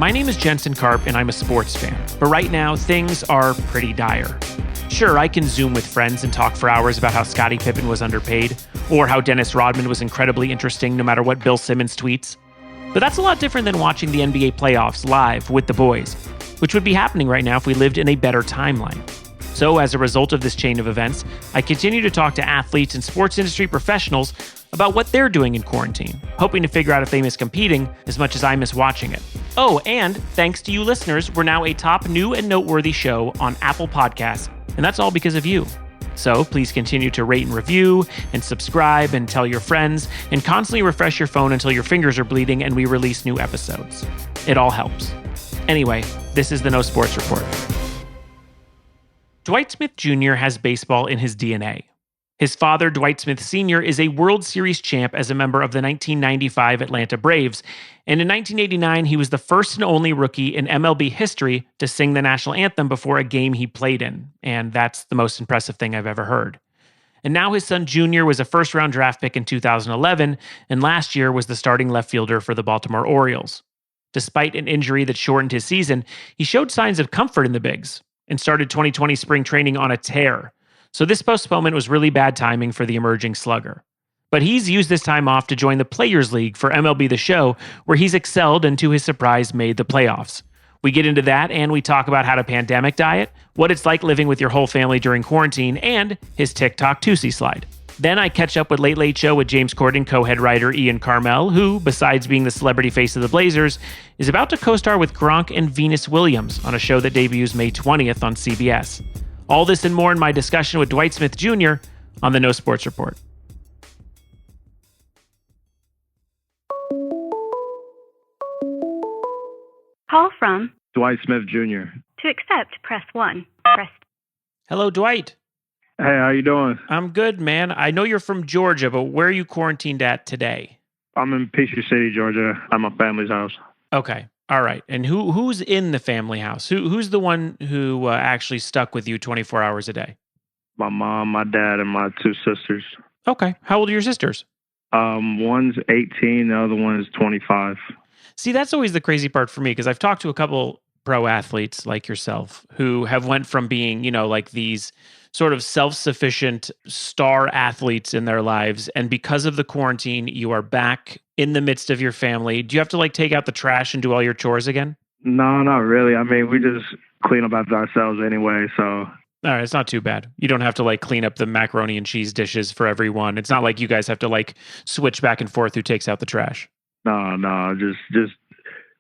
My name is Jensen Karp, and I'm a sports fan. But right now, things are pretty dire. Sure, I can Zoom with friends and talk for hours about how Scottie Pippen was underpaid, or how Dennis Rodman was incredibly interesting no matter what Bill Simmons tweets. But that's a lot different than watching the NBA playoffs live with the boys, which would be happening right now if we lived in a better timeline. So as a result of this chain of events, I continue to talk to athletes and sports industry professionals about what they're doing in quarantine, hoping to figure out if they miss competing as much as I miss watching it. Oh, and thanks to you listeners, we're now a top new and noteworthy show on Apple Podcasts, and that's all because of you. So please continue to rate and review and subscribe and tell your friends and constantly refresh your phone until your fingers are bleeding and we release new episodes. It all helps. Anyway, this is the No Sports Report. Dwight Smith Jr. has baseball in his DNA. His father, Dwight Smith Sr., is a World Series champ as a member of the 1995 Atlanta Braves, and in 1989, he was the first and only rookie in MLB history to sing the national anthem before a game he played in, and that's the most impressive thing I've ever heard. And now his son Junior was a first-round draft pick in 2011, and last year was the starting left fielder for the Baltimore Orioles. Despite an injury that shortened his season, he showed signs of comfort in the bigs and started 2020 spring training on a tear. So this postponement was really bad timing for the emerging slugger. But he's used this time off to join the Players League for MLB The Show, where he's excelled and to his surprise made the playoffs. We get into that and we talk about how to pandemic diet, what it's like living with your whole family during quarantine, and his TikTok Toosie Slide. Then I catch up with Late Late Show with James Corden co-head writer Ian Karmel, who, besides being the celebrity face of the Blazers, is about to co-star with Gronk and Venus Williams on a show that debuts May 20th on CBS. All this and more in my discussion with Dwight Smith Jr. on the No Sports Report. Call from Dwight Smith Jr. To accept, press 1. Hello, Dwight. Hey, how you doing? I'm good, man. I know you're from Georgia, but where are you quarantined at today? I'm in Peachtree City, Georgia, at my family's house. Okay. All right. And who's in the family house? Who's the one who actually stuck with you 24 hours a day? My mom, my dad, and my two sisters. Okay. How old are your sisters? One's 18, the other one is 25. See, that's always the crazy part for me because I've talked to a couple pro athletes like yourself who have went from being, like these sort of self-sufficient star athletes in their lives. And because of the quarantine, you are back in the midst of your family. Do you have to take out the trash and do all your chores again? No, not really. I mean, we just clean up after ourselves anyway, so. All right, it's not too bad. You don't have to clean up the macaroni and cheese dishes for everyone. It's not like you guys have to switch back and forth who takes out the trash. No, just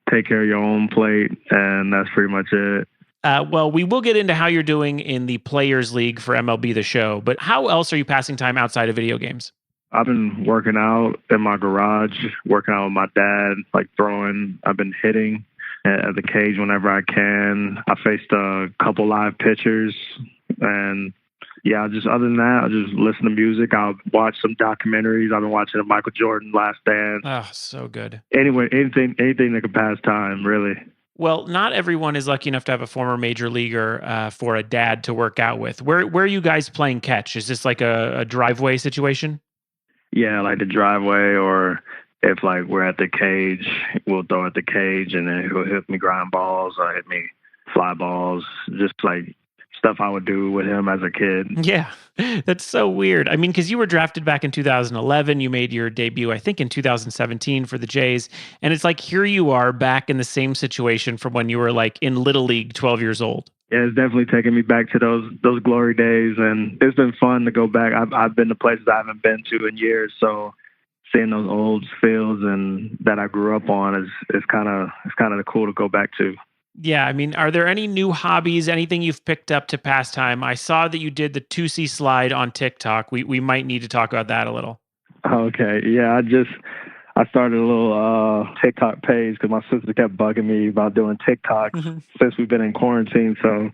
take care of your own plate, and that's pretty much it. Well, we will get into how you're doing in the Players League for MLB The Show, but how else are you passing time outside of video games? I've been working out in my garage, working out with my dad, throwing. I've been hitting at the cage whenever I can. I faced a couple live pitchers, and yeah, just other than that, I just listen to music. I'll watch some documentaries. I've been watching the Michael Jordan Last Dance. Oh, so good. Anyway, anything that could pass time, really. Well, not everyone is lucky enough to have a former major leaguer for a dad to work out with. Where are you guys playing catch? Is this a driveway situation? Yeah, the driveway, or if we're at the cage, we'll throw at the cage, and then he'll hit me ground balls or hit me fly balls, just stuff I would do with him as a kid. Yeah, that's so weird. I mean, because you were drafted back in 2011. You made your debut, I think, in 2017 for the Jays. And it's here you are back in the same situation from when you were in Little League 12 years old. Yeah, it's definitely taken me back to those glory days. And it's been fun to go back. I've been to places I haven't been to in years. So seeing those old fields and that I grew up on is kind of cool to go back to. Yeah, I mean, are there any new hobbies, anything you've picked up to pass time? I saw that you did the Toosie Slide on TikTok. We might need to talk about that a little. Okay, yeah, I started a little TikTok page because my sister kept bugging me about doing TikToks since we've been in quarantine. So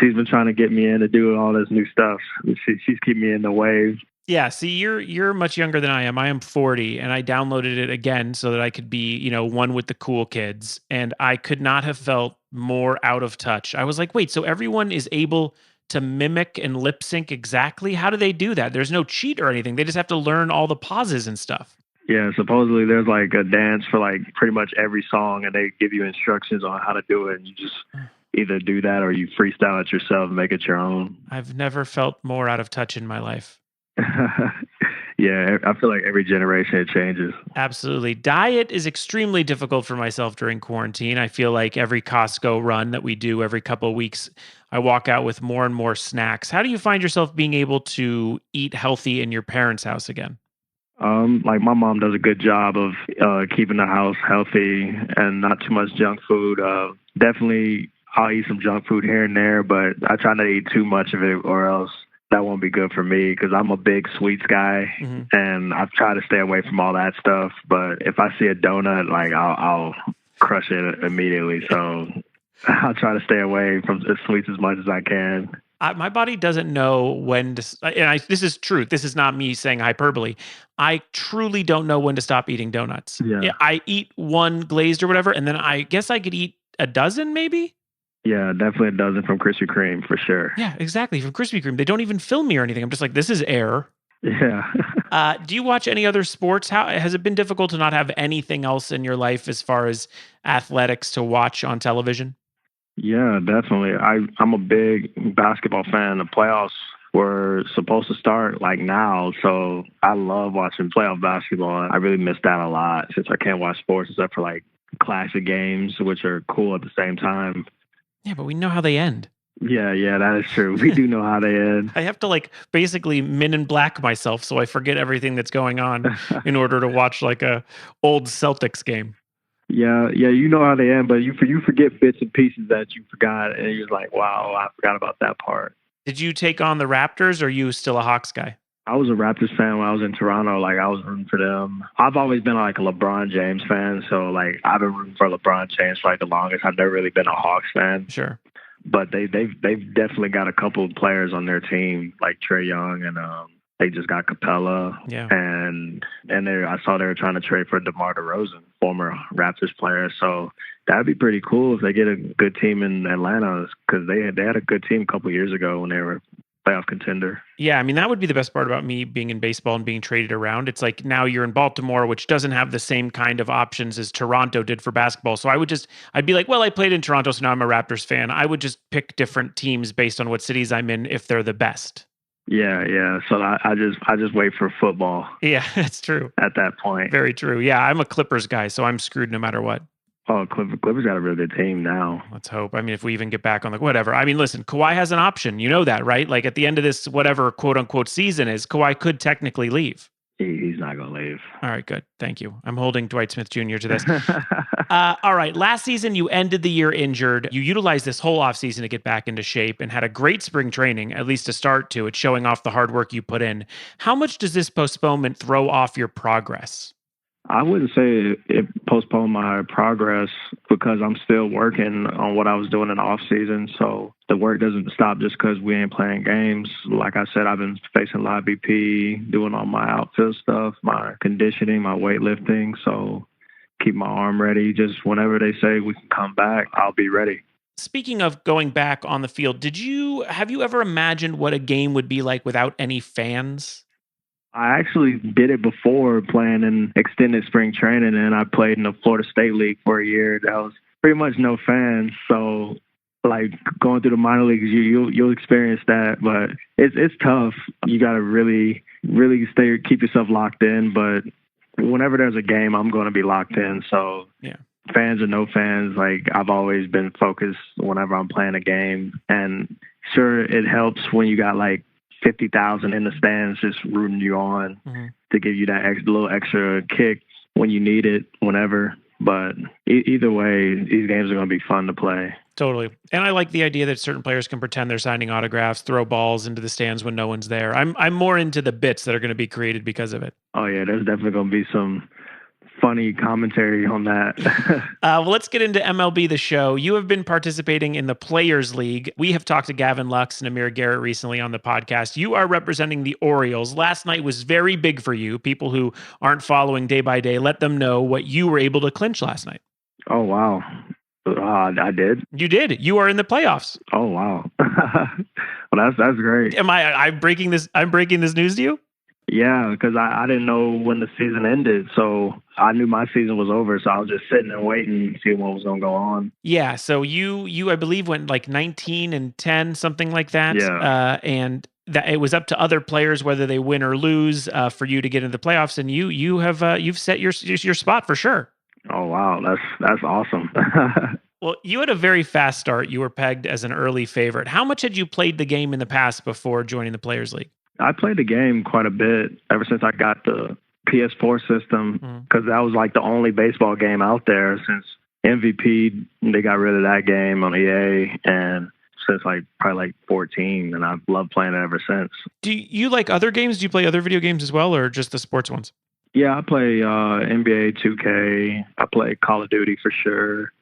she's been trying to get me in to do all this new stuff. She's keeping me in the wave. Yeah, see, you're much younger than I am. I am 40, and I downloaded it again so that I could be, one with the cool kids. And I could not have felt more out of touch. I was like, wait, so everyone is able to mimic and lip sync exactly? How do they do that? There's no cheat or anything. They just have to learn all the pauses and stuff. Yeah, supposedly there's like a dance for like pretty much every song, and they give you instructions on how to do it, and you just either do that or you freestyle it yourself and make it your own. I've never felt more out of touch in my life. Yeah, I feel like every generation it changes. Absolutely. Diet is extremely difficult for myself during quarantine. I feel like every Costco run that we do every couple of weeks, I walk out with more and more snacks. How do you find yourself being able to eat healthy in your parents' house again? Like my mom does a good job of keeping the house healthy and not too much junk food. Definitely, I'll eat some junk food here and there, but I try not to eat too much of it, or else that won't be good for me because I'm a big sweets guy, and I've tried to stay away from all that stuff. But if I see a donut, like I'll crush it immediately. So I'll try to stay away from the sweets as much as I can. My body doesn't know when to, this is truth. This is not me saying hyperbole. I truly don't know when to stop eating donuts. Yeah. I eat one glazed or whatever, and then I guess I could eat a dozen maybe. Yeah, definitely a dozen from Krispy Kreme for sure. Yeah, exactly. From Krispy Kreme. They don't even film me or anything. I'm just like, this is air. Yeah. Do you watch any other sports? How has it been difficult to not have anything else in your life as far as athletics to watch on television? Yeah, definitely. I'm a big basketball fan. The playoffs were supposed to start like now, so I love watching playoff basketball. I really miss that a lot since I can't watch sports except for like classic games, which are cool at the same time. Yeah, but we know how they end. Yeah, that is true. We do know how they end. I have to like basically Men in Black myself so I forget everything that's going on in order to watch like a old Celtics game. Yeah, you know how they end, but you forget bits and pieces that you forgot, and you're like, wow, I forgot about that part. Did you take on the Raptors, or are you still a Hawks guy? I was a Raptors fan when I was in Toronto. Like, I was rooting for them. I've always been like a LeBron James fan, so like I've been rooting for LeBron James for like the longest. I've never really been a Hawks fan. Sure. But they've definitely got a couple of players on their team, like Trae Young, and they just got Capella. Yeah. And I saw they were trying to trade for DeMar DeRozan, former Raptors player. So that'd be pretty cool if they get a good team in Atlanta, because they had a good team a couple of years ago when they were playoff contender. Yeah, I mean, that would be the best part about me being in baseball and being traded around. It's like now you're in Baltimore, which doesn't have the same kind of options as Toronto did for basketball. So I'd be like, well, I played in Toronto, so now I'm a Raptors fan. I would just pick different teams based on what cities I'm in if they're the best. Yeah. So I just wait for football. Yeah, that's true. At that point. Very true. Yeah, I'm a Clippers guy, so I'm screwed no matter what. Oh, Clippers got a really good team now. Let's hope. I mean, if we even get back on whatever. I mean, listen, Kawhi has an option. You know that, right? Like at the end of this, whatever quote unquote season is, Kawhi could technically leave. He's not going to leave. All right, good. Thank you. I'm holding Dwight Smith Jr. to this. All right. Last season, you ended the year injured. You utilized this whole offseason to get back into shape and had a great spring training, at least to start to. It's showing off the hard work you put in. How much does this postponement throw off your progress? I wouldn't say it postponed my progress because I'm still working on what I was doing in the off season. So the work doesn't stop just because we ain't playing games. Like I said, I've been facing live BP, doing all my outfield stuff, my conditioning, my weightlifting. So keep my arm ready. Just whenever they say we can come back, I'll be ready. Speaking of going back on the field, have you ever imagined what a game would be like without any fans? I actually did it before playing in extended spring training, and I played in the Florida State League for a year. That was pretty much no fans. So, like going through the minor leagues, you'll experience that, but it's tough. You got to really keep yourself locked in. But whenever there's a game, I'm going to be locked in. So, yeah. Fans or no fans, like I've always been focused whenever I'm playing a game. And sure, it helps when you got like 50,000 in the stands just rooting you on to give you that little extra kick when you need it, whenever. But either way, these games are going to be fun to play. Totally. And I like the idea that certain players can pretend they're signing autographs, throw balls into the stands when no one's there. I'm more into the bits that are going to be created because of it. Oh, yeah, there's definitely going to be some funny commentary on that. Well, let's get into MLB The Show. You have been participating in the Players League. We have talked to Gavin Lux and Amir Garrett recently on the podcast. You are representing the Orioles. Last night was very big for you. People who aren't following day by day, let them know what you were able to clinch last night. Oh, wow. I did. You did. You are in the playoffs. Oh, wow. Well, that's great. I'm breaking this news to you? Yeah, because I didn't know when the season ended, so I knew my season was over, so I was just sitting and waiting to see what was going to go on. Yeah, so you I believe went like 19-10, something like that. Yeah. And that it was up to other players whether they win or lose for you to get into the playoffs, and you have you've set your spot for sure. Oh wow, that's awesome. Well, you had a very fast start. You were pegged as an early favorite. How much had you played the game in the past before joining the Players League? I played the game quite a bit ever since I got the PS4 system because that was like the only baseball game out there since MVP. They got rid of that game on EA, and since like probably like 14, and I've loved playing it ever since. Do you like other games? Do you play other video games as well, or just the sports ones? Yeah, I play NBA 2K. I play Call of Duty for sure.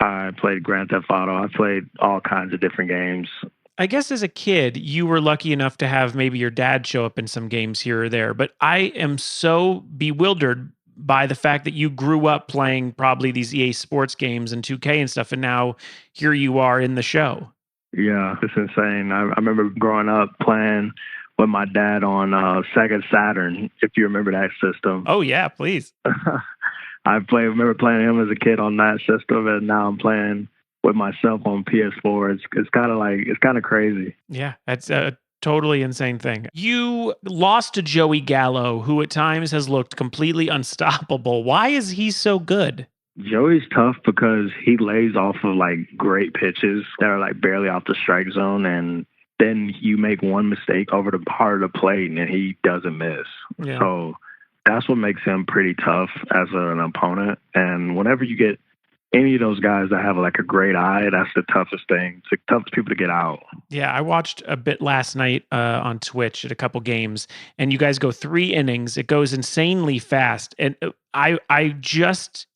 I played Grand Theft Auto. I played all kinds of different games. I guess as a kid, you were lucky enough to have maybe your dad show up in some games here or there, but I am so bewildered by the fact that you grew up playing probably these EA Sports games and 2K and stuff, and now here you are in the show. Yeah, it's insane. I remember growing up playing with my dad on Sega Saturn, if you remember that system. Oh, yeah, please. remember playing him as a kid on that system, and now I'm playing with myself on PS4. It's kind of crazy. Yeah, that's a totally insane thing. You lost to Joey Gallo, who at times has looked completely unstoppable. Why is he so good? Joey's tough because he lays off of like great pitches that are like barely off the strike zone, and then you make one mistake over the part of the plate and he doesn't miss. Yeah. So that's what makes him pretty tough as an opponent. And whenever you get any of those guys that have like a great eye, that's the toughest thing. It's the toughest people to get out. Yeah, I watched a bit last night on Twitch at a couple games, and you guys go 3 innings. It goes insanely fast, and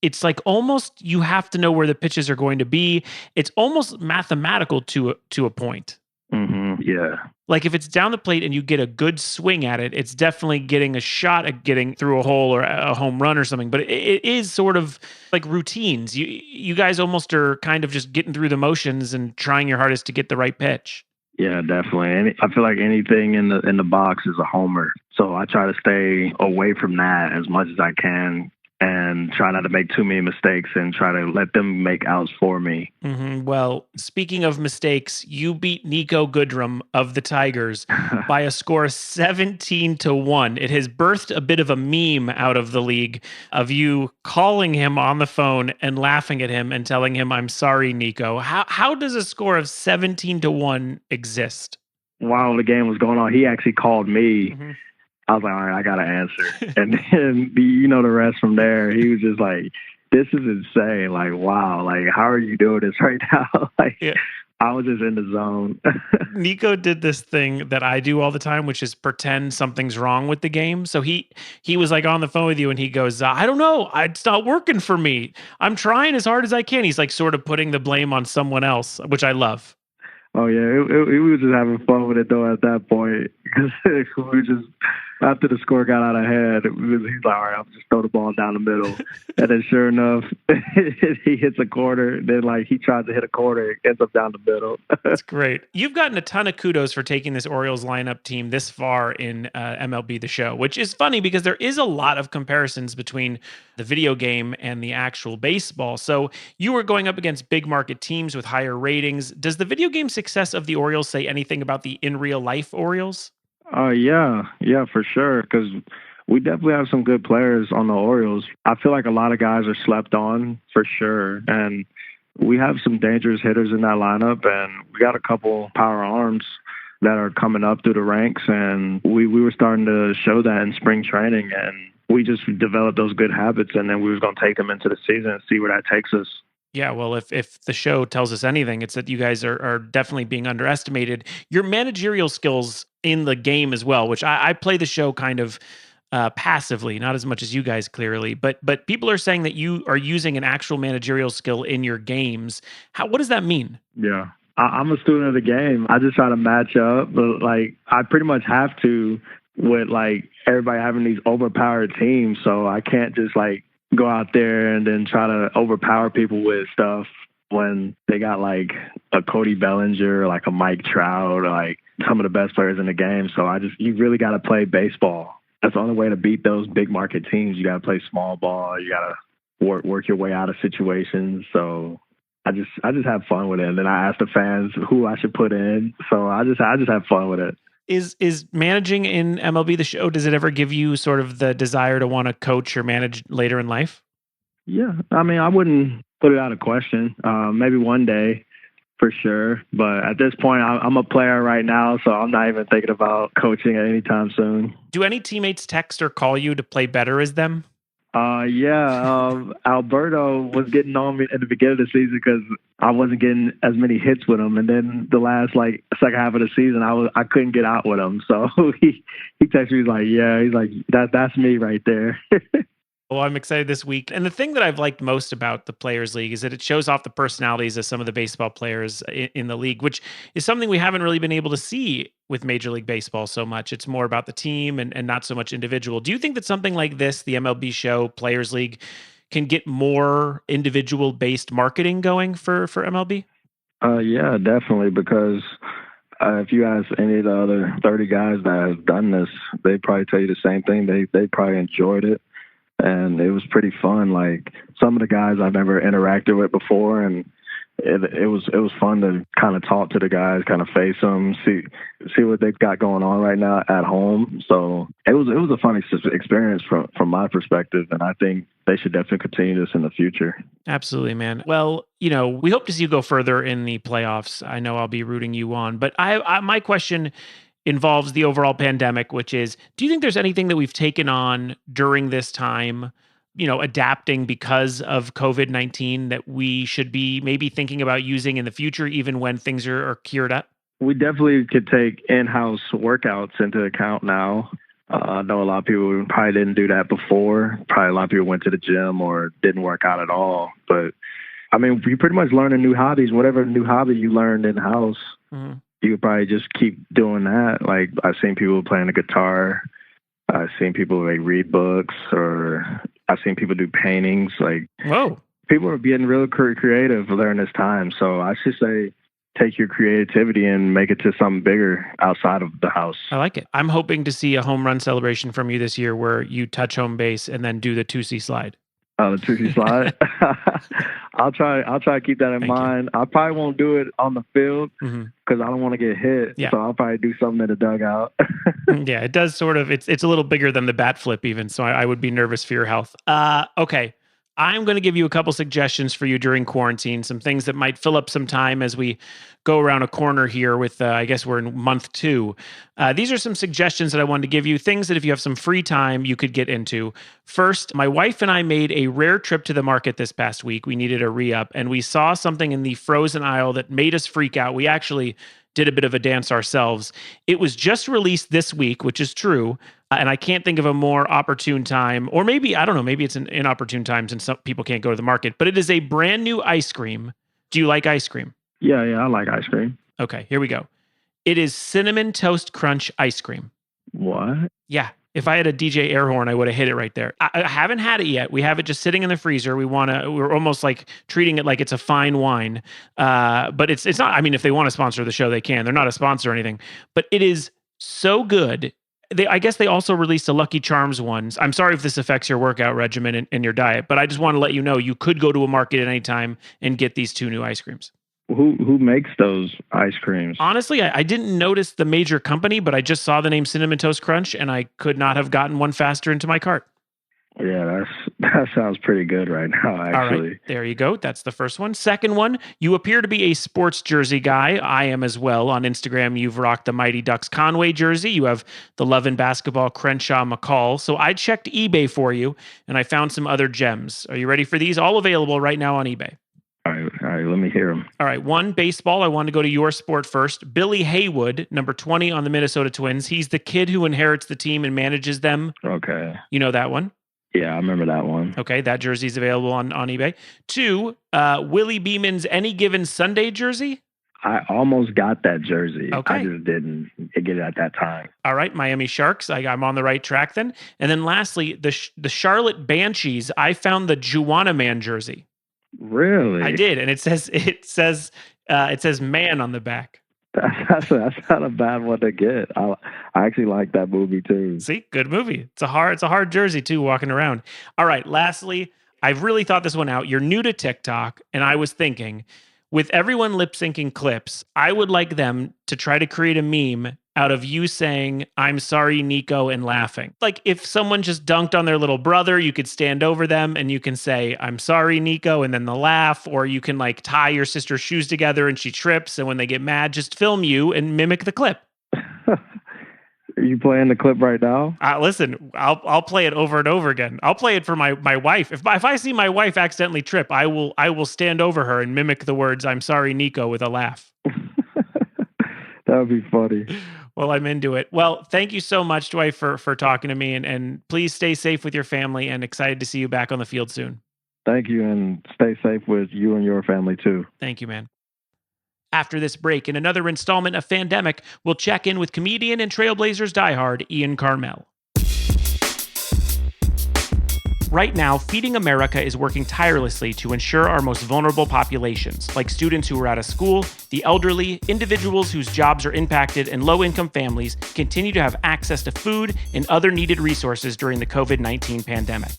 it's like almost you have to know where the pitches are going to be. It's almost mathematical to a point. Mm-hmm. Yeah. Like if it's down the plate and you get a good swing at it, it's definitely getting a shot at getting through a hole or a home run or something. But it is sort of like routines. You guys almost are kind of just getting through the motions and trying your hardest to get the right pitch. Yeah, definitely. And I feel like anything in the box is a homer. So I try to stay away from that as much as I can and try not to make too many mistakes and try to let them make outs for me. Mm-hmm. Well, speaking of mistakes, you beat Niko Goodrum of the Tigers by a score of 17-1. It has birthed a bit of a meme out of the league of you calling him on the phone and laughing at him and telling him, "I'm sorry, Niko." How does a score of 17-1 exist? While the game was going on, he actually called me. Mm-hmm. I was like, all right, I got to answer. And then, the rest from there, he was just like, this is insane. Like, wow, like, how are you doing this right now? Like, yeah. I was just in the zone. Niko did this thing that I do all the time, which is pretend something's wrong with the game. So he was like on the phone with you and he goes, I don't know. It's not working for me. I'm trying as hard as I can. He's like sort of putting the blame on someone else, which I love. Oh, yeah. We were just having fun with it, though, at that point. Because we were just, after the score got out of hand, he's like, all right, I'll just throw the ball down the middle. And then sure enough, he hits a corner. Then, like, he tries to hit a corner. It ends up down the middle. That's great. You've gotten a ton of kudos for taking this Orioles lineup team this far in MLB The Show, which is funny because there is a lot of comparisons between the video game and the actual baseball. So you were going up against big market teams with higher ratings. Does the video game success of the Orioles say anything about the in real life Orioles? Yeah, for sure. Because we definitely have some good players on the Orioles. I feel like a lot of guys are slept on for sure. And we have some dangerous hitters in that lineup, and we got a couple power arms that are coming up through the ranks. And we were starting to show that in spring training, and we just developed those good habits, and then we was going to take them into the season and see where that takes us. Yeah, well, if the show tells us anything, it's that you guys are definitely being underestimated. Your managerial skills in the game as well, which I play the show kind of passively, not as much as you guys clearly, but people are saying that you are using an actual managerial skill in your games. What does that mean? Yeah, I'm a student of the game. I just try to match up, but like I pretty much have to with like everybody having these overpowered teams, so I can't just like go out there and then try to overpower people with stuff when they got like a Cody Bellinger, like a Mike Trout, like some of the best players in the game. So you really got to play baseball. that's the only way to beat those big market teams. You got to play small ball. You got to work your way out of situations. So I just have fun with it. And then I ask the fans who I should put in. So I just have fun with it. Is managing in MLB The Show, does it ever give you sort of the desire to want to coach or manage later in life? Yeah. I mean, I wouldn't put it out of question. Maybe one day for sure. But at this point, I'm a player right now, so I'm not even thinking about coaching at any time soon. Do any teammates text or call you to play better as them? Alberto was getting on me at the beginning of the season because I wasn't getting as many hits with him, and then the last second half of the season, I couldn't get out with him. So he texted me, he's like, that's me right there. Well, I'm excited this week. And the thing that I've liked most about the Players League is that it shows off the personalities of some of the baseball players in the league, which is something we haven't really been able to see with Major League Baseball so much. It's more about the team and not so much individual. Do you think that something like this, the MLB Show, Players League, can get more individual-based marketing going for MLB? Yeah, definitely, because if you ask any of the other 30 guys that have done this, they'd probably tell you the same thing. They probably enjoyed it. And it was pretty fun. Like some of the guys I've never interacted with before, and it was fun to kind of talk to the guys, kind of face them, see what they've got going on right now at home. So it was a funny experience from my perspective, and I think they should definitely continue this in the future. Absolutely, man. Well, we hope to see you go further in the playoffs. I know I'll be rooting you on, but my question involves the overall pandemic, which is, do you think there's anything that we've taken on during this time, adapting because of COVID-19 that we should be maybe thinking about using in the future, even when things are cured up? We definitely could take in-house workouts into account now. I know a lot of people probably didn't do that before. Probably a lot of people went to the gym or didn't work out at all. But I mean, you pretty much learn new hobbies, whatever new hobby you learned in-house. Mm-hmm. You could probably just keep doing that. Like I've seen people playing the guitar. I've seen people read books, or I've seen people do paintings. Whoa, people are getting real creative during this time. So I should say, take your creativity and make it to something bigger outside of the house. I like it. I'm hoping to see a home run celebration from you this year where you touch home base and then do the Toosie Slide. Oh, the Toosie Slide. I'll try to keep that in mind. I probably won't do it on the field because I don't want to get hit. Yeah. So I'll probably do something in the dugout. Yeah, it does sort of. It's a little bigger than the bat flip even, so I would be nervous for your health. Okay. I'm going to give you a couple suggestions for you during quarantine, some things that might fill up some time as we go around a corner here with, I guess we're in month 2. These are some suggestions that I wanted to give you, things that if you have some free time, you could get into. First, my wife and I made a rare trip to the market this past week. We needed a re-up, and we saw something in the frozen aisle that made us freak out. We actually did a bit of a dance ourselves. It was just released this week, which is true. And I can't think of a more opportune time, or maybe, I don't know, maybe it's an inopportune time since some people can't go to the market, but it is a brand new ice cream. Do you like ice cream? Yeah, I like ice cream. Okay, here we go. It is Cinnamon Toast Crunch ice cream. What? Yeah. If I had a DJ air horn, I would have hit it right there. I haven't had it yet. We have it just sitting in the freezer. We're almost like treating it like it's a fine wine. But it's not, I mean, if they want to sponsor the show, they can. They're not a sponsor or anything. But it is so good. I guess they also released a Lucky Charms ones. I'm sorry if this affects your workout regimen and your diet, but I just want to let you know you could go to a market at any time and get these 2 new ice creams. Who makes those ice creams? Honestly, I didn't notice the major company, but I just saw the name Cinnamon Toast Crunch, and I could not have gotten one faster into my cart. Yeah, that sounds pretty good right now, actually. All right, there you go. That's the first one. Second one, you appear to be a sports jersey guy. I am as well. On Instagram, you've rocked the Mighty Ducks Conway jersey. You have the Love and Basketball Crenshaw McCall. So I checked eBay for you, and I found some other gems. Are you ready for these? All available right now on eBay. All right, let me hear them. All right, one, baseball. I want to go to your sport first. Billy Haywood, number 20 on the Minnesota Twins. He's the kid who inherits the team and manages them. Okay. You know that one? Yeah, I remember that one. Okay, that jersey's available on eBay. 2, Willie Beeman's Any Given Sunday jersey. I almost got that jersey. Okay. I just didn't get it at that time. All right, Miami Sharks. I'm on the right track then. And then lastly, the Charlotte Banshees. I found the Juwanna Man jersey. Really? I did, and it says man on the back. That's not a bad one to get. I actually like that movie too. See, good movie. It's a hard jersey too, walking around. All right. Lastly, I've really thought this one out. You're new to TikTok, and I was thinking, with everyone lip syncing clips, I would like them to try to create a meme out of you saying, "I'm sorry, Niko," and laughing. Like if someone just dunked on their little brother, you could stand over them and you can say, "I'm sorry, Niko," and then they'll laugh. Or you can like tie your sister's shoes together and she trips, and when they get mad, just film you and mimic the clip. Are you playing the clip right now? Listen, I'll play it over and over again. I'll play it for my wife. If I see my wife accidentally trip, I will stand over her and mimic the words "I'm sorry, Niko" with a laugh. That would be funny. Well, I'm into it. Well, thank you so much, Dwight, for talking to me, and please stay safe with your family, and excited to see you back on the field soon. Thank you, and stay safe with you and your family too. Thank you, man. After this break, in another installment of Fandemic, we'll check in with comedian and Trailblazers diehard Ian Karmel. Right now, Feeding America is working tirelessly to ensure our most vulnerable populations, like students who are out of school, the elderly, individuals whose jobs are impacted, and low-income families, continue to have access to food and other needed resources during the COVID-19 pandemic.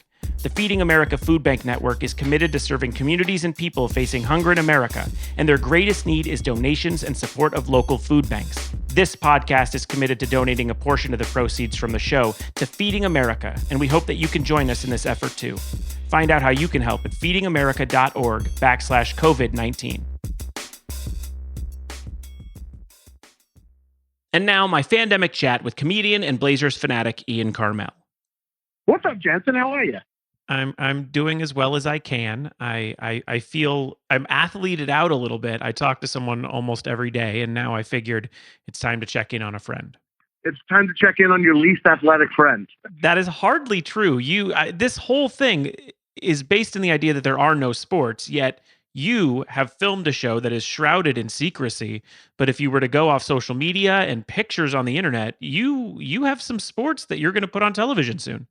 The Feeding America Food Bank Network is committed to serving communities and people facing hunger in America, and their greatest need is donations and support of local food banks. This podcast is committed to donating a portion of the proceeds from the show to Feeding America, and we hope that you can join us in this effort too. Find out how you can help at feedingamerica.org/COVID-19. And now my Fandemic chat with comedian and Blazers fanatic Ian Karmel. What's up, Jensen? How are you? I'm doing as well as I can. I feel I'm athleted out a little bit. I talk to someone almost every day, and now I figured it's time to check in on a friend. It's time to check in on your least athletic friend. That is hardly true. This whole thing is based in the idea that there are no sports, yet you have filmed a show that is shrouded in secrecy. But if you were to go off social media and pictures on the internet, you have some sports that you're going to put on television soon.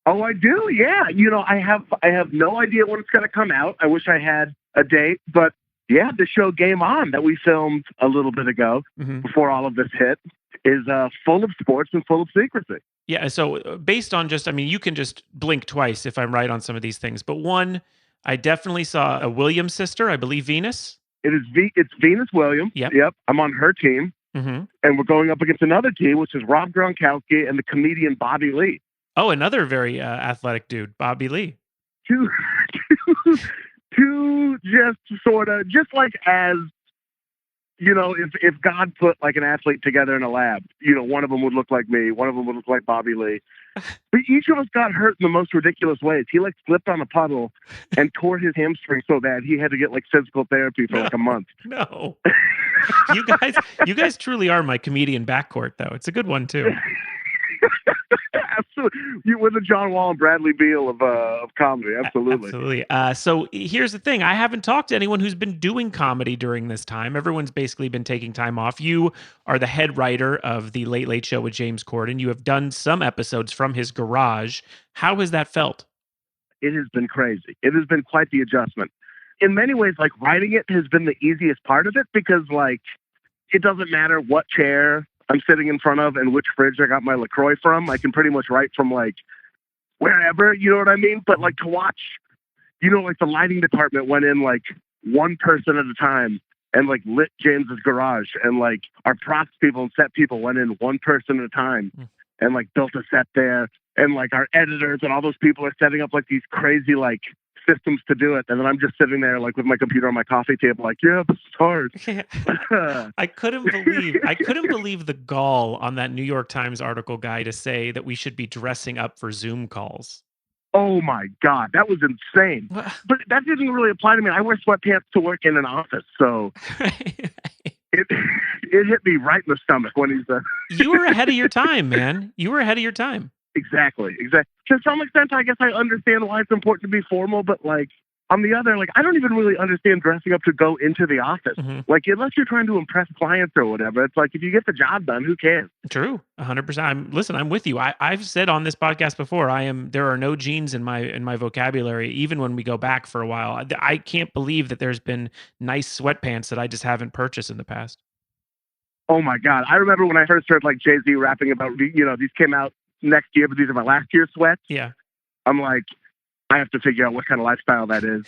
Oh, I do. Yeah. I have no idea when it's going to come out. I wish I had a date, but yeah, the show Game On that we filmed a little bit ago before all of this hit is full of sports and full of secrecy. Yeah. So based on you can just blink twice if I'm right on some of these things. But one, I definitely saw a Williams sister, I believe Venus. It's Venus Williams. Yep. I'm on her team. And we're going up against another team, which is Rob Gronkowski and the comedian Bobby Lee. Oh, another very athletic dude, Bobby Lee. Two just sort of, just like as, if God put like an athlete together in a lab, one of them would look like me, one of them would look like Bobby Lee. But each of us got hurt in the most ridiculous ways. He like slipped on a puddle and tore his hamstring so bad he had to get like physical therapy for like a month. No. You guys truly are my comedian backcourt, though. It's a good one, too. Absolutely. You were the John Wall and Bradley Beal of comedy. Absolutely. Absolutely. So here's the thing. I haven't talked to anyone who's been doing comedy during this time. Everyone's basically been taking time off. You are the head writer of The Late Late Show with James Corden. You have done some episodes from his garage. How has that felt? It has been crazy. It has been quite the adjustment. In many ways, like writing it has been the easiest part of it because like it doesn't matter what chair I'm sitting in front of and which fridge I got my LaCroix from. I can pretty much write from like wherever, you know what I mean? But like to watch, like the lighting department went in like one person at a time and like lit James's garage, and like our props people and set people went in one person at a time and like built a set there, and like our editors and all those people are setting up like these crazy like systems to do it, and then I'm just sitting there like with my computer on my coffee table like, yeah, this is hard. I couldn't believe the gall on that New York Times article guy to say that we should be dressing up for Zoom calls. Oh my God, that was insane. But that didn't really apply to me. I wear sweatpants to work in an office, so it hit me right in the stomach when he's You were ahead of your time, man. You were ahead of your time. Exactly. To some extent, I guess I understand why it's important to be formal, but like on the other, like I don't even really understand dressing up to go into the office. Like unless you're trying to impress clients or whatever, it's like if you get the job done, who cares? True, 100%. I'm with you. I've said on this podcast before, there are no jeans in my vocabulary, even when we go back for a while. I can't believe that there's been nice sweatpants that I just haven't purchased in the past. Oh my God. I remember when I first heard like Jay-Z rapping about, these came out next year, but these are my last year's sweats. Yeah. I'm like, I have to figure out what kind of lifestyle that is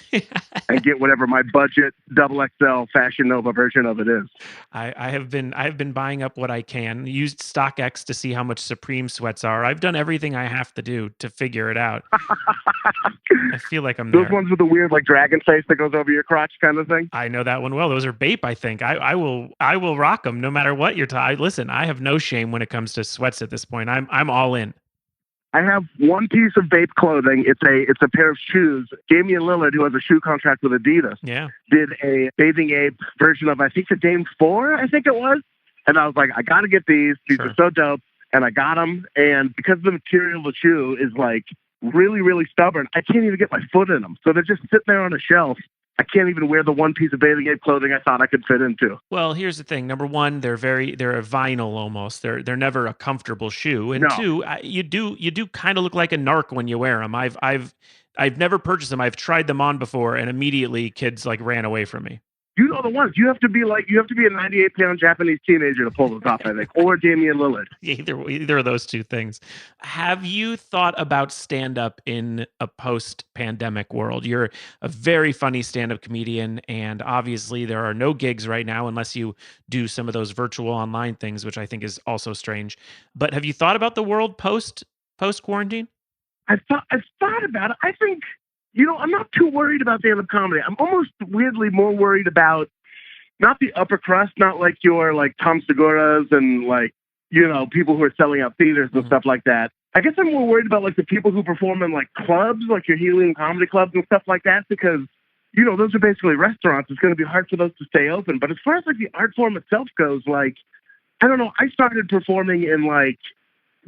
and get whatever my budget double XL Fashion Nova version of it is. I have been buying up what I can. Used StockX to see how much Supreme sweats are. I've done everything I have to do to figure it out. I feel like I'm there. Those ones with the weird like dragon face that goes over your crotch kind of thing. I know that one well. Those are Bape, I think. I will rock them no matter what you're listen, I have no shame when it comes to sweats at this point. I'm all in. I have one piece of Bape clothing. It's a pair of shoes. Damian Lillard, who has a shoe contract with Adidas, did a Bathing Ape version of, I think, the Dame 4, I think it was. And I was like, I got to get these. These are so dope. And I got them. And because the material of the shoe is like really, really stubborn, I can't even get my foot in them. So they're just sitting there on a shelf. I can't even wear the one piece of Bathing Ape clothing I thought I could fit into. Well, here's the thing. Number one, they're a vinyl almost. They're never a comfortable shoe. And two, you do kind of look like a narc when you wear them. I've never purchased them. I've tried them on before, and immediately kids like ran away from me. You know the ones. You have to be a 98-pound Japanese teenager to pull this off, I think, or Damian Lillard. Either of those two things. Have you thought about stand-up in a post-pandemic world? You're a very funny stand-up comedian, and obviously there are no gigs right now unless you do some of those virtual online things, which I think is also strange. But have you thought about the world post-quarantine? I've thought about it. I think, I'm not too worried about stand-up comedy. I'm almost weirdly more worried about not the upper crust, not like your like Tom Segura's and like, people who are selling out theaters and stuff like that. I guess I'm more worried about like the people who perform in like clubs, like your Helium comedy clubs and stuff like that, because, those are basically restaurants. It's going to be hard for those to stay open. But as far as like the art form itself goes, like, I don't know. I started performing in like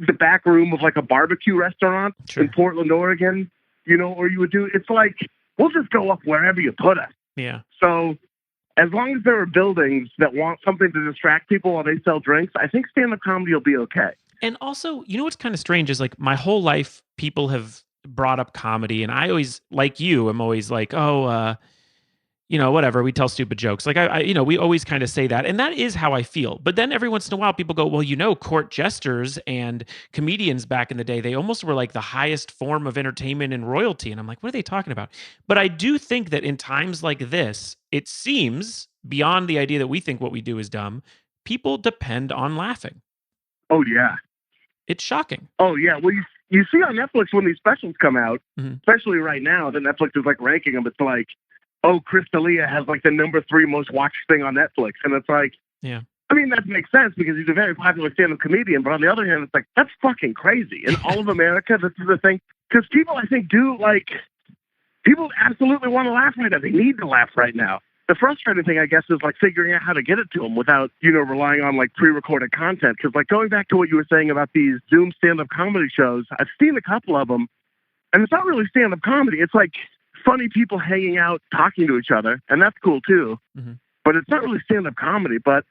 the back room of like a barbecue restaurant in Portland, Oregon. Or you would do, it's like, we'll just go up wherever you put us. Yeah. So as long as there are buildings that want something to distract people while they sell drinks, I think stand-up comedy will be okay. And also, what's kind of strange is like my whole life, people have brought up comedy, and I always, like you, I'm always like, whatever, we tell stupid jokes. Like we always kind of say that. And that is how I feel. But then every once in a while people go, well, court jesters and comedians back in the day, they almost were like the highest form of entertainment and royalty. And I'm like, what are they talking about? But I do think that in times like this, it seems beyond the idea that we think what we do is dumb, people depend on laughing. Oh, yeah. It's shocking. Oh, yeah. Well, you see on Netflix when these specials come out, especially right now, that Netflix is like ranking them. It's like, Chris D'Elia has like the number 3 most watched thing on Netflix. And it's like, yeah. I mean, that makes sense because he's a very popular stand-up comedian. But on the other hand, it's like, that's fucking crazy. In all of America, this is the thing. Because people, I think, people absolutely want to laugh right now. They need to laugh right now. The frustrating thing, I guess, is like figuring out how to get it to them without, relying on like pre-recorded content. Because like going back to what you were saying about these Zoom stand-up comedy shows, I've seen a couple of them, and it's not really stand-up comedy. It's like funny people hanging out, talking to each other, and that's cool too. But it's not really stand-up comedy. But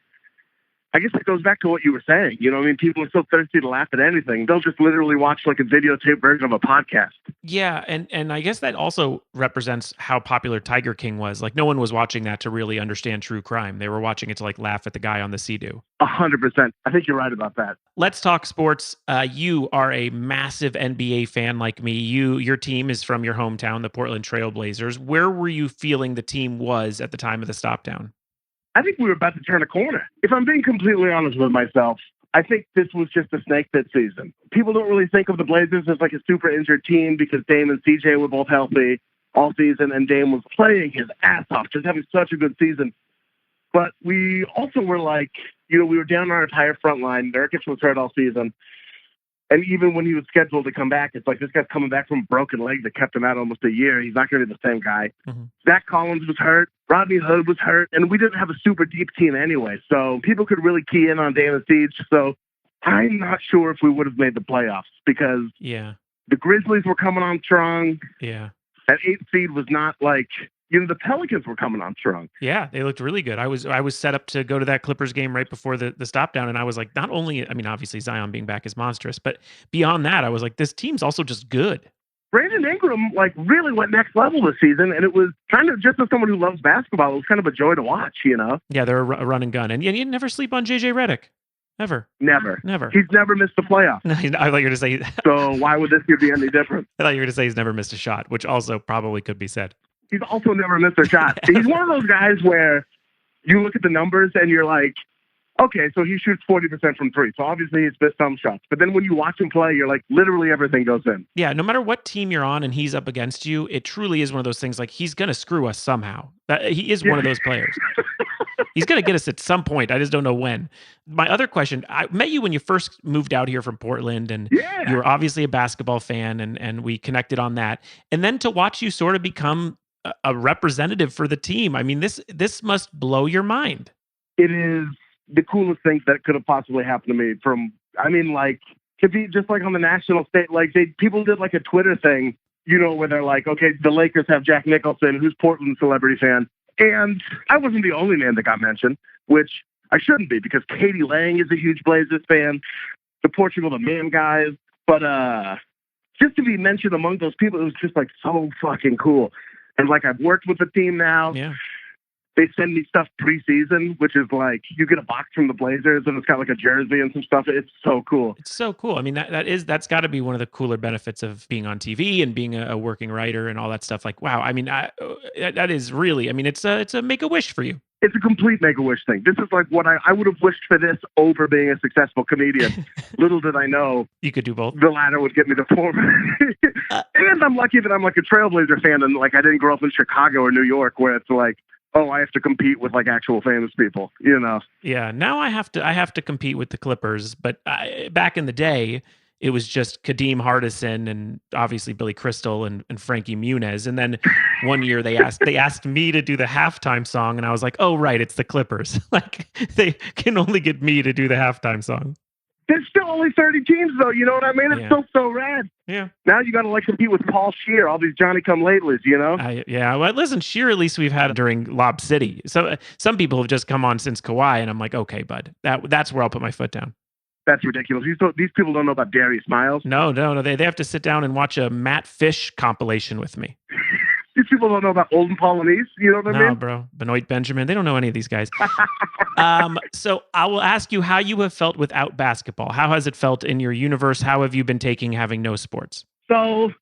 I guess it goes back to what you were saying. People are so thirsty to laugh at anything. They'll just literally watch like a videotape version of a podcast. Yeah, and I guess that also represents how popular Tiger King was. Like no one was watching that to really understand true crime. They were watching it to like laugh at the guy on the Sea-Doo. 100%. I think you're right about that. Let's talk sports. You are a massive NBA fan like me. Your team is from your hometown, the Portland Trailblazers. Where were you feeling the team was at the time of the stop down? I think we were about to turn a corner. If I'm being completely honest with myself, I think this was just a snake pit season. People don't really think of the Blazers as like a super injured team because Dame and CJ were both healthy all season, and Dame was playing his ass off, just having such a good season. But we also were like, we were down our entire front line. Nurkic was hurt all season. And even when he was scheduled to come back, it's like this guy's coming back from a broken leg that kept him out almost a year. He's not going to be the same guy. Zach Collins was hurt. Rodney Hood was hurt. And we didn't have a super deep team anyway. So people could really key in on Dame and Siege. So I'm not sure if we would have made the playoffs because the Grizzlies were coming on strong. Yeah. That 8th seed was not like... the Pelicans were coming on strong. Yeah, they looked really good. I was set up to go to that Clippers game right before the stop down, and I was like, not only, obviously Zion being back is monstrous, but beyond that, I was like, this team's also just good. Brandon Ingram, like, really went next level this season, and it was kind of, just as someone who loves basketball, it was kind of a joy to watch, you know? Yeah, they're a run and gun. And you never sleep on JJ Redick. Ever. Never. Never. He's never missed the playoffs. No, I thought you were going to say... So why would this year be any different? I thought you were going to say he's never missed a shot, which also probably could be said. He's also never missed a shot. He's one of those guys where you look at the numbers and you're like, okay, so he shoots 40% from three. So obviously he's missed some shots. But then when you watch him play, you're like, literally everything goes in. Yeah, no matter what team you're on and he's up against you, it truly is one of those things like he's going to screw us somehow. He is one of those players. He's going to get us at some point. I just don't know when. My other question, I met you when you first moved out here from Portland, and you were obviously a basketball fan, and we connected on that. And then to watch you sort of become a representative for the team, I mean, this must blow your mind. It is the coolest thing that could have possibly happened to me to be just like on the national stage, like people did like a Twitter thing, you know, where they're like, okay, the Lakers have Jack Nicholson, who's Portland's celebrity fan. And I wasn't the only man that got mentioned, which I shouldn't be, because Katie Lang is a huge Blazers fan, the Portugal the Man guys. But just to be mentioned among those people, it was just like so fucking cool. And like, I've worked with the team now. Yeah. They send me stuff preseason, which is like, you get a box from the Blazers and it's got like a jersey and some stuff. It's so cool. It's so cool. I mean, that's got to be one of the cooler benefits of being on TV and being a working writer and all that stuff. Like, wow. I mean, that is really, I mean, it's a make-a-wish for you. It's a complete make-a-wish thing. This is like what I would have wished for this over being a successful comedian. Little did I know you could do both. The latter would get me the former. And I'm lucky that I'm like a Trailblazer fan, and like I didn't grow up in Chicago or New York where it's like, oh, I have to compete with like actual famous people, you know? Yeah. Now I have to compete with the Clippers, but back in the day, it was just Kadeem Hardison and obviously Billy Crystal and Frankie Muniz. And then one year they asked me to do the halftime song, and I was like, oh, right, it's the Clippers. Like, they can only get me to do the halftime song. There's still only 30 teams, though. You know what I mean? It's still so rad. Yeah. Now you got to like compete with Paul Shear, all these Johnny-come-latelys, you know? Yeah. Well, listen, Shear, at least we've had during Lob City. So some people have just come on since Kawhi, and I'm like, okay, bud, that's where I'll put my foot down. That's ridiculous. These people don't know about Darius Miles. No. They have to sit down and watch a Matt Fish compilation with me. These people don't know about Olden Polonese. You know what I mean? No, bro. Benoit Benjamin. They don't know any of these guys. So I will ask you how you have felt without basketball. How has it felt in your universe? How have you been taking having no sports? So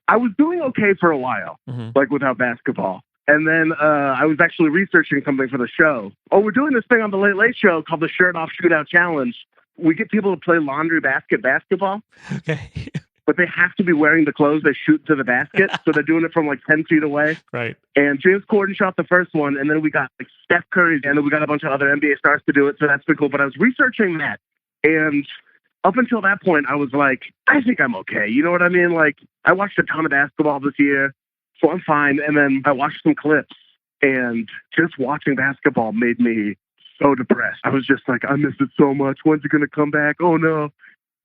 I was doing okay for a while, like without basketball. And then I was actually researching something for the show. Oh, we're doing this thing on the Late Late Show called the Shirt Off Shootout Challenge. We get people to play laundry basket basketball. Okay. But they have to be wearing the clothes they shoot to the basket. So they're doing it from like 10 feet away. Right. And James Corden shot the first one. And then we got like Steph Curry. And then we got a bunch of other NBA stars to do it. So that's pretty cool. But I was researching that. And up until that point, I was like, I think I'm okay. You know what I mean? Like, I watched a ton of basketball this year, so I'm fine. And then I watched some clips. And just watching basketball made me so depressed. I was just like, I miss it so much. When's it going to come back? Oh, no.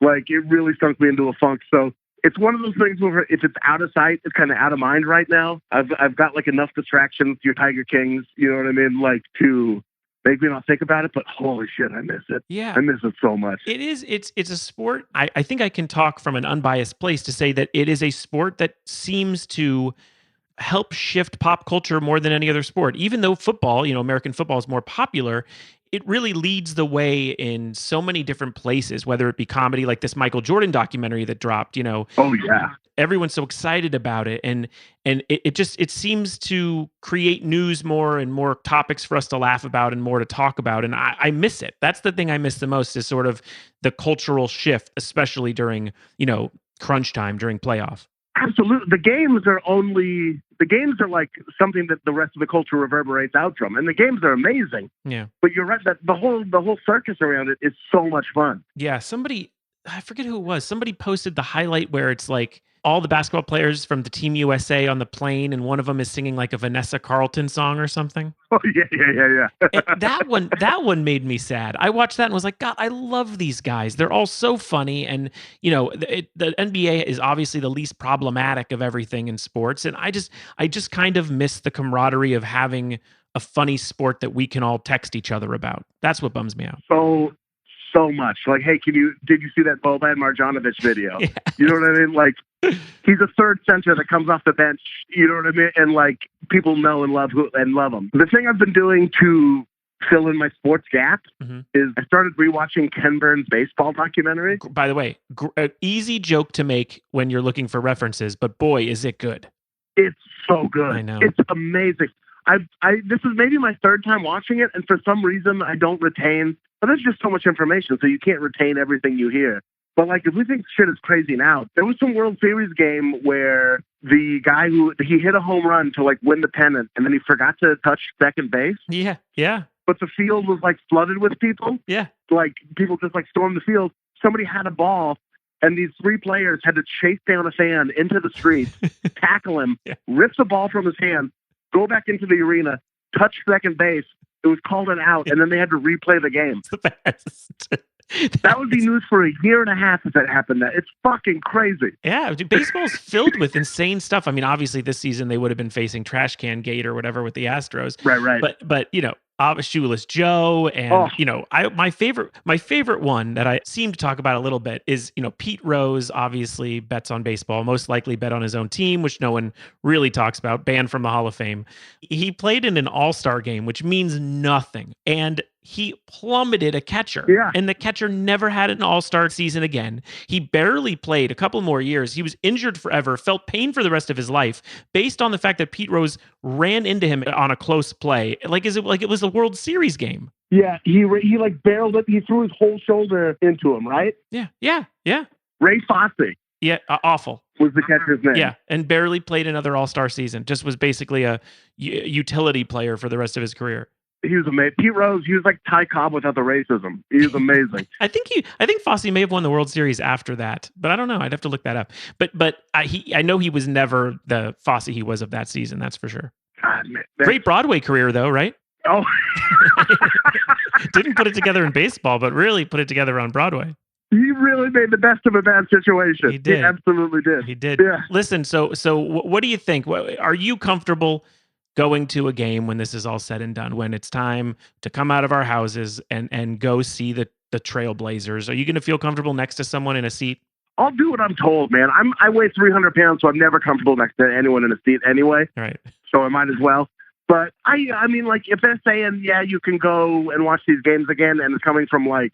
Like, it really sunk me into a funk. So it's one of those things where if it's out of sight, it's kind of out of mind right now. I've got like enough distractions, your Tiger Kings, you know what I mean? Like, to make me not think about it, but holy shit, I miss it. Yeah. I miss it so much. It is. It's a sport. I think I can talk from an unbiased place to say that it is a sport that seems to help shift pop culture more than any other sport. Even though football, American football is more popular, it really leads the way in so many different places, whether it be comedy, like this Michael Jordan documentary that dropped, Oh, yeah. Everyone's so excited about it. And it seems to create news more and more topics for us to laugh about and more to talk about. And I miss it. That's the thing I miss the most, is sort of the cultural shift, especially during, crunch time, during playoff. Absolutely. The games are like something that the rest of the culture reverberates out from. And the games are amazing. Yeah. But you're right, that the whole circus around it is so much fun. Yeah. I forget who it was. Somebody posted the highlight where it's like all the basketball players from the Team USA on the plane, and one of them is singing like a Vanessa Carlton song or something. Oh, yeah. that one made me sad. I watched that and was like, God, I love these guys. They're all so funny. And, the NBA is obviously the least problematic of everything in sports. And I just kind of miss the camaraderie of having a funny sport that we can all text each other about. That's what bums me out. so much. Like, hey, did you see that Boban Marjanovic video? Yeah. You know what I mean? Like, he's a third center that comes off the bench. You know what I mean? And like, people know and love him. The thing I've been doing to fill in my sports gap is I started rewatching Ken Burns' baseball documentary. By the way, an easy joke to make when you're looking for references, but boy, is it good. It's so good. I know. It's amazing. This is maybe my third time watching it, and for some reason I don't retain. But there's just so much information, so you can't retain everything you hear. But like, if we think shit is crazy now, there was some World Series game where the guy he hit a home run to like win the pennant, and then he forgot to touch second base. Yeah. But the field was like flooded with people. Yeah. Like people just like stormed the field. Somebody had a ball, and these three players had to chase down a fan into the street, tackle him, rip the ball from his hand, go back into the arena, touch second base. It was called an out, and then they had to replay the game. It's the best. That would be news for a year and a half if that happened. It's fucking crazy. Yeah, dude, baseball's filled with insane stuff. I mean, obviously this season they would have been facing Trash Can Gate or whatever with the Astros. Right. But you know, Shoeless Joe, and you know, my favorite one that I seem to talk about a little bit is, you know, Pete Rose obviously bets on baseball, most likely bet on his own team, which no one really talks about, banned from the Hall of Fame. He played in an all-star game, which means nothing, and he plummeted a catcher. Yeah. And the catcher never had an all-star season again. He barely played a couple more years. He was injured forever, felt pain for the rest of his life based on the fact that Pete Rose ran into him on a close play. Like it was a World Series game. Yeah, he like barreled it. He threw his whole shoulder into him, right? Yeah. Ray Fosse. Yeah, awful. Was the catcher's name. Yeah, and barely played another all-star season. Just was basically a utility player for the rest of his career. He was amazing. Pete Rose, he was like Ty Cobb without the racism. He was amazing. I think Fosse may have won the World Series after that, but I don't know. I'd have to look that up. But I know he was never the Fosse he was of that season. That's for sure. God, man. Great Broadway career though, right? Oh, didn't put it together in baseball, but really put it together on Broadway. He really made the best of a bad situation. He did. He absolutely did. He did. Yeah. Listen, so what do you think? Are you comfortable going to a game when this is all said and done, when it's time to come out of our houses and go see the Trailblazers? Are you going to feel comfortable next to someone in a seat? I'll do what I'm told, man. I weigh 300 pounds, so I'm never comfortable next to anyone in a seat anyway. Right. So I might as well. But I mean, like, if they're saying, yeah, you can go and watch these games again, and it's coming from like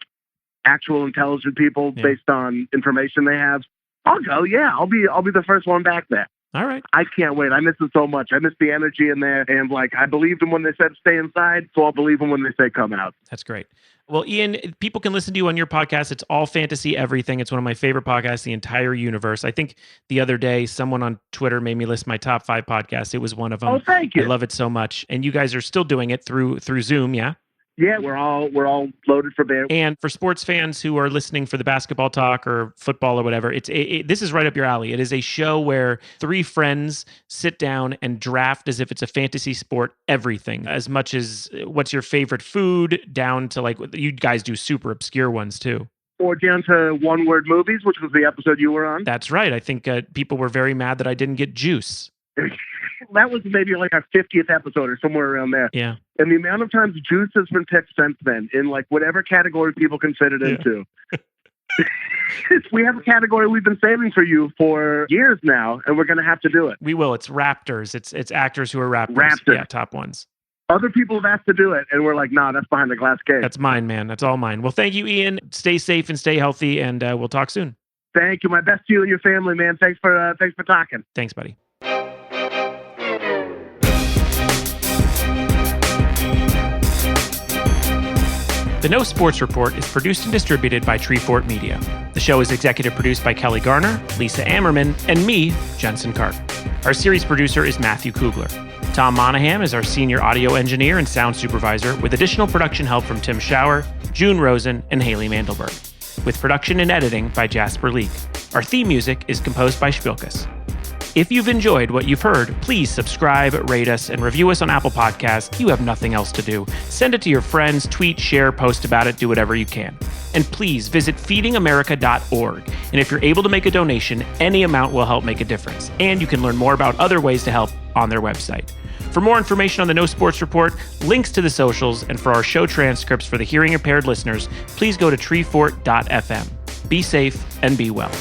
actual intelligent people based on information they have, I'll go. Yeah, I'll be the first one back there. All right. I can't wait. I miss it so much. I miss the energy in there. And like, I believed them when they said stay inside, so I'll believe them when they say come out. That's great. Well, Ian, people can listen to you on your podcast. It's All Fantasy Everything. It's one of my favorite podcasts, the entire universe. I think the other day, someone on Twitter made me list my top 5 podcasts. It was one of them. Oh, thank you. I love it so much. And you guys are still doing it through Zoom, yeah? Yeah, we're all loaded for bear. And for sports fans who are listening for the basketball talk or football or whatever, this is right up your alley. It is a show where 3 friends sit down and draft as if it's a fantasy sport, everything, as much as what's your favorite food, down to like, you guys do super obscure ones too. Or down to one-word movies, which was the episode you were on. That's right. I think people were very mad that I didn't get Juice. That was maybe like our 50th episode or somewhere around there. Yeah. And the amount of times Juice has been picked since then in like whatever category people can fit it into. We have a category we've been saving for you for years now, and we're going to have to do it. We will. It's Raptors. It's actors who are Raptors. Raptors. Yeah, top ones. Other people have asked to do it, and we're like, nah, that's behind the glass case. That's mine, man. That's all mine. Well, thank you, Ian. Stay safe and stay healthy, and we'll talk soon. Thank you. My best to you and your family, man. Thanks for talking. Thanks, buddy. The No Sports Report is produced and distributed by Treefort Media. The show is executive produced by Kelly Garner, Lisa Ammerman, and me, Jensen Corden. Our series producer is Matthew Kugler. Tom Monahan is our senior audio engineer and sound supervisor, with additional production help from Tim Schauer, June Rosen, and Haley Mandelberg. With production and editing by Jasper Leak. Our theme music is composed by Spilkus. If you've enjoyed what you've heard, please subscribe, rate us, and review us on Apple Podcasts. You have nothing else to do. Send it to your friends, tweet, share, post about it, do whatever you can. And please visit feedingamerica.org. And if you're able to make a donation, any amount will help make a difference. And you can learn more about other ways to help on their website. For more information on the No Sports Report, links to the socials, and for our show transcripts for the hearing impaired listeners, please go to treefort.fm. Be safe and be well.